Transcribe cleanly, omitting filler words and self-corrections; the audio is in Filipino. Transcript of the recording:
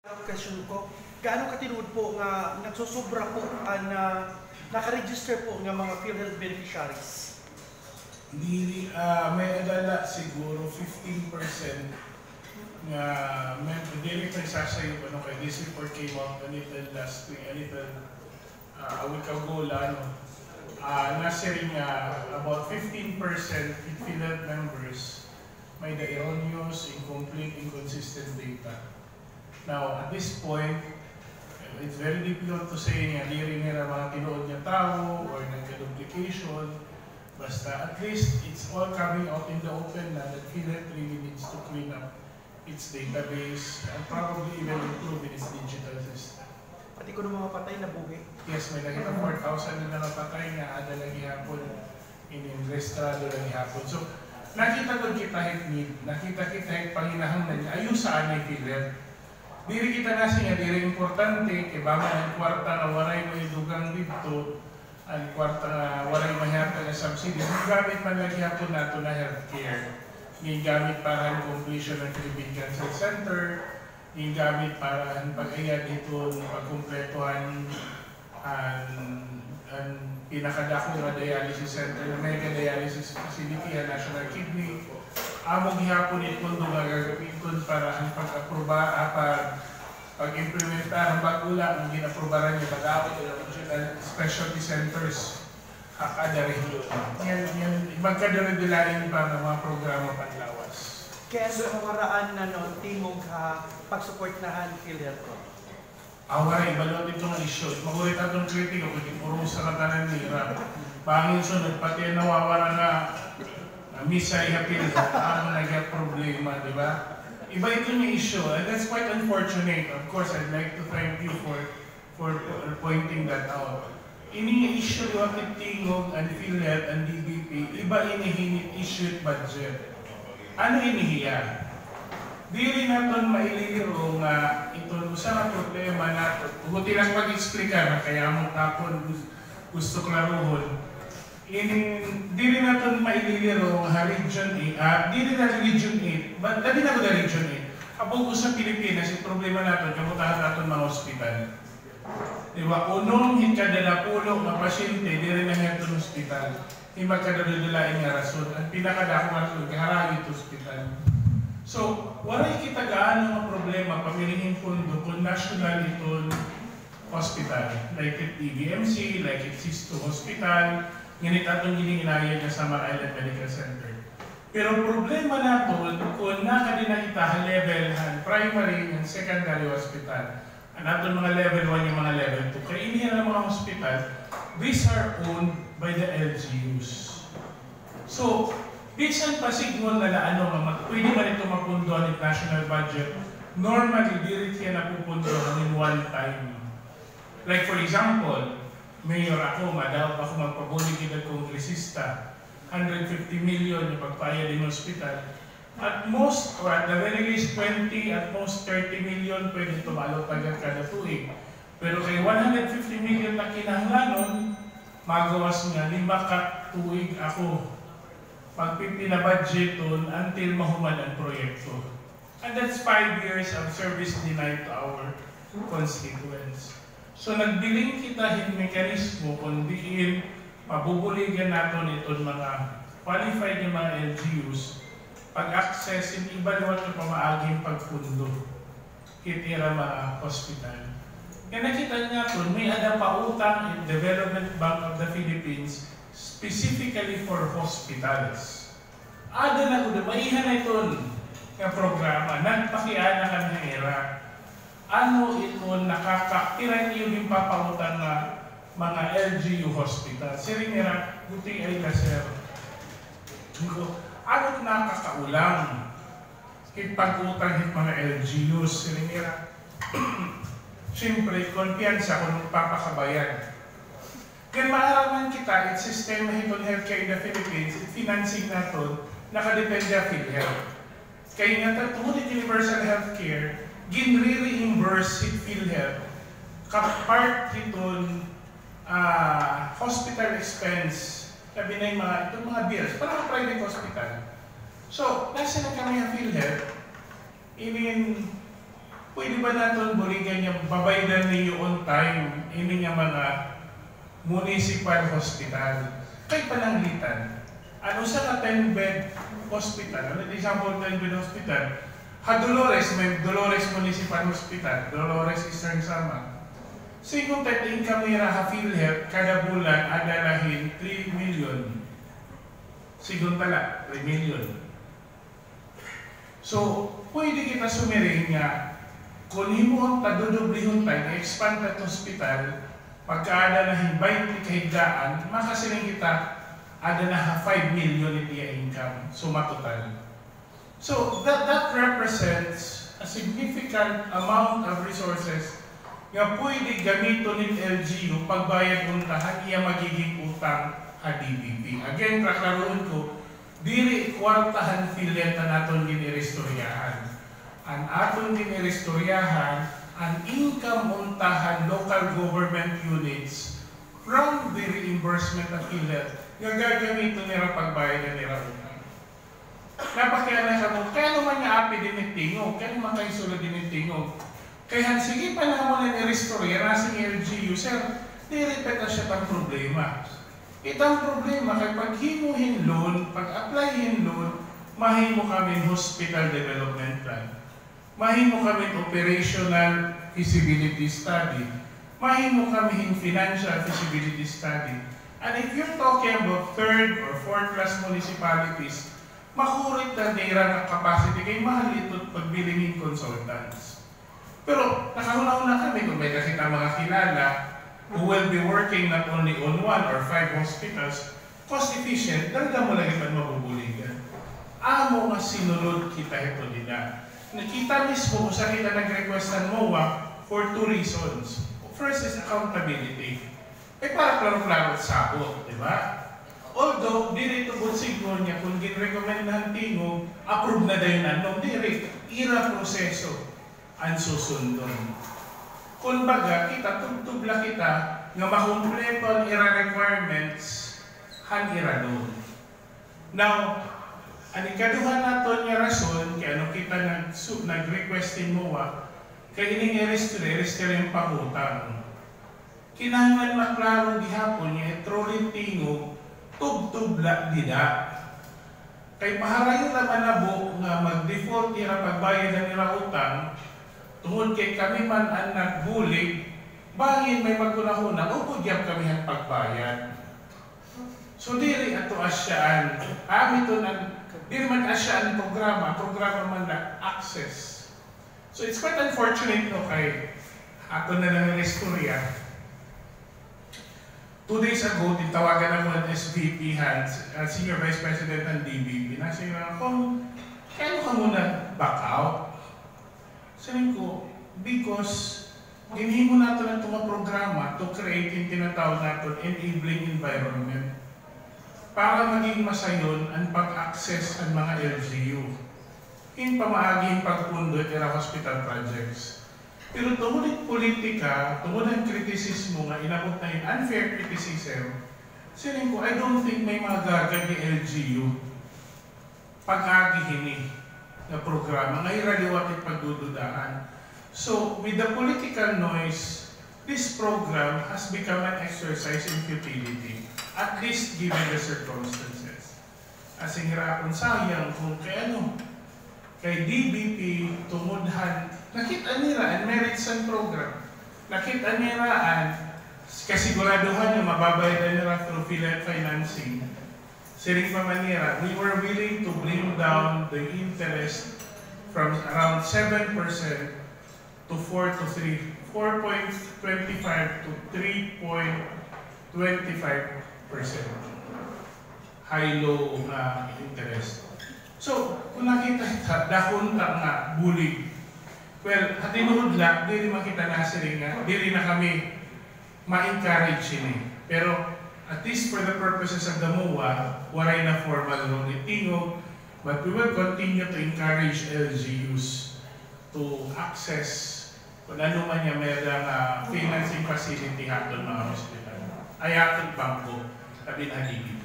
Question ko, gaano katinuod po nga nagsusobra po na naka-register po ng mga PhilHealth beneficiaries? Hindi, may adala siguro 15% nga may hindi nagsasayo kay this report came out a little last week, a little a week ago lang. Nasa rin about 15% PhilHealth members may the erroneous, incomplete, inconsistent data. Now, at this point, it's very difficult to say nga di rin nga mga tinuod niya tao or nagka-duplication. Basta at least it's all coming out in the open na that PhilHealth really needs to clean up its database and probably even improve in its digital system. Pati ko ng mga patay na buhi. Yes, may nakita 4,000 na napatay nga ada lagi hapon in restrado lagi hapon. So, nakita ko kita need, nakita kita panginahanglan niya, ayusan ni PhilHealth. Diri kita nasi nga diri importante kay bama ang kwarta na waray mo idugang dito, ang kwarta na waray mahiyatan na subsidy. Gamit man lagi hapon nato na healthcare. Gamit para ang completion ng Philippine Cancer Center, gamit para ang pag-ayad dito ng pagkumpletohan ang pinakadako na dialysis center, na mega dialysis facility, ang National Kidney. Amo gihapon itong gagamiton para ang pag-aproba, pag-implementar ang bagula ang ginaprobaran niya pag-aabot ng regional specialty centers. Kada rin. Yan, magkadari-dilain pa ng mga programa panlawas. Kaya sa kawaraan na noon, timong pag-support na PhilHealth ko? Away, balot itong issue. Magulit atong kritiko kung puro sa katanan nila. Pangin sunod, pati nawawala na misa ihapil, ano nagyang problema, di ba? Iba ito yung issue, and that's quite unfortunate. Of course, I'd like to thank you for pointing that out. Ini issue yung tingog ang PhilHealth and DBP, iba inihinit issue budget. Ano inihiya? Dili natin maililiro nga ito sa problema na buti lang mag-explica na kaya mo tapon gusto klaruhon. Dili natin maililiro nga Region 8, dili na Region 8, but labi na ko na Region 8. Kapag sa Pilipinas, yung problema natin, kamutahan natin mga hospital. Diba? Unong hikadalapulo na pasyente, dili na nga itong hospital. Hindi magkadalalain nga rason. Ang pinakadako nga rason, kaharagit hospital. So, waray kita gaano nga problema pamilihing pondo kung national itong hospital. Like it EBMC, like it Sisto Hospital, ngunit atong gininginaya niya sa Samar Island Medical Center. Pero problema nato kung nakadinakita level primary and secondary hospital. Ang atong mga level 1 yung mga level 2. Kaya iniyan ang mga hospital, these are owned by the LGUs. So, bisan pa signal na pwede man ito mapundohan ng national budget, normally, di rin siya napupundohan in one time. Like for example, Mayor ako, madaw ako magpabulig ng kongresista, 150 million yung pagpayad ng hospital. At most, or at the very least 20, at most 30 million pwede tumalo pagkat kada tuig. Pero kay 150 million na kinahanglanon, magawas nga 5 ka tuig ako pagpipina-budget doon until mahuman ang proyekto. And that's 5 years of service denied to our constituents. So nagbiling kita yung mekanismo kung diin mabubuligan natin itong mga qualified yung mga LGUs pag-access yung iba naman yung pamaaging pagpundo kitira mga hospital. Kaya nakita niya kung may ada pa utang in Development Bank of the Philippines specifically for hospitals. Ada na ko na maihan na ito ng programa, nagpakiana ka ng era. Ano ito nakakairan yung papautan na mga LGU hospital. Sirinira, buti ay na sir. Ano nakakaulang? Pag-utang yung mga LGUs, sirinira. Siyempre, kumpiyansa kung magpapakabayan. Kaya maaraman kita, it's system na itong healthcare in the Philippines, financing na ito, nakadepende ang PhilHealth. Kaya nga, tungkol universal healthcare, ginre-reimburse si PhilHealth kapart itong hospital expense, sabi na yung itong mga bills, parang private hospital. So, nasa na kami ang PhilHealth, pwede ba natin buligan niya, babaydan ninyo on time, ini nga mga municipal hospital. Kay pananglitan, ano sa 10-bed hospital, ano example 10-bed hospital, Dolores, may Dolores Municipal Hospital, Dolores Eastern Samar. So yung income nila ha PhilHealth, kada bulan, adalahin 3 million. Sigun tala, 3 million. So, pwede kita sumiring nga, kung himo tadudublihon tayo, expand at hospital, pagkaada na 20 kahigdaan, makasiling kita, ada na 5 million itiya income, sumatotal. So, that represents a significant amount of resources nga pwede gamito ng LGU pagbayad untahan iya magiging utang ha DBP. Again, kaklaroon ko, dili kwartahan PhilHealth na naton ginirestoryahan. Ang aton ginirestoryahan, ang income untahan local government units from the reimbursement of PhilHealth nga gagamito nila pagbayad nila utang. Napakaya na mo, kaya naman niya api din yung tingog, kaya naman kayo sulod din yung tingog. Kaya sige pa naman na ni-restore, rasing LGU, sir, di-repeat na siya pang problema. Itang problema, kaya pag himuhin loan, pag-applyin loan, mahimo kami hospital development plan. Mahimo kami operational feasibility study. Mahimo kami financial feasibility study. And if you're talking about third or fourth class municipalities, makurit na nira ng capacity kay mahal ito pagbiling ng consultants. Pero nakahuna-una kami kung may nakita mga kilala who will be working not only on 1 or 5 hospitals, cost efficient, talaga mo lang ipan mabubuligan. Amo nga sinunod kita ito nila. Nakita mismo kung saan kita nag-request ng MOA for 2 reasons. First is accountability. Para klaro-klaro at sabot, di ba? Although, dito po siguro niya, kung gin-recommend ng tingog, approve na dahil nanong, ira proseso ang susundon. Kung baga, kita, tugtubla kita, nga makumpleto ang ira requirements, han ira doon. Now, ang ikaduhan nato niya rason, kaya ano kita nag-request din mo, kaya ining-restore yung pangutang. Kinahanglan maklaro gihapon niya, trolley tingog, tub-tubla dida. Kay paharayon naman na po nga mag-default nila pagbayad na nila utang, tungod kay kami man ang nagbulig, bangin may magkunahuna, upudyap kami ang pagbayad. So diri ato asyaan, amito ng, diri man asyaan programa man na access. So it's quite unfortunate no kay ato na lang istorya. 2 days ago, titawagan ako ng SVP Hans, Senior Vice President ng DBP. Nasa ako, kaya ka muna back out? Sabi ko, because hinihimo natin ang itong programa to create yung tinatawag natin enabling environment para maging masayon ang pag-access ang mga LGU. Yung pamaaging pagpundot ng hospital projects. Pero tungod ng politika, tungod ng kritisismo nga inabot na yung unfair criticism, sining ko, I don't think may magagad ni LGU pag-agihin na programa, ngay raliwat at pagdududaan. So, with the political noise, this program has become an exercise in futility, at least given the circumstances. As in hirapon sayang kung kay DBP tumudhan, nakita nila ang merits ang program. Nakita nila ang kasiguraduhan yung mababayaran nila through PhilHealth financing. Siring pa manira, we were willing to bring down the interest from around 7% to 4.25 to 3.25%. High-low interest. So, kung nakita dahon nga bulig. Well, hatinuod lang, di rin makita na siring nga, di rin na kami ma-encourage yun. Pero, at least for the purposes of the MOA, waray na formal role ni Tingog, but we will continue to encourage LGUs to access kung ano man niya mayroong financing facility hatong mga hospital. Ay atong bangko, sabi na DBP.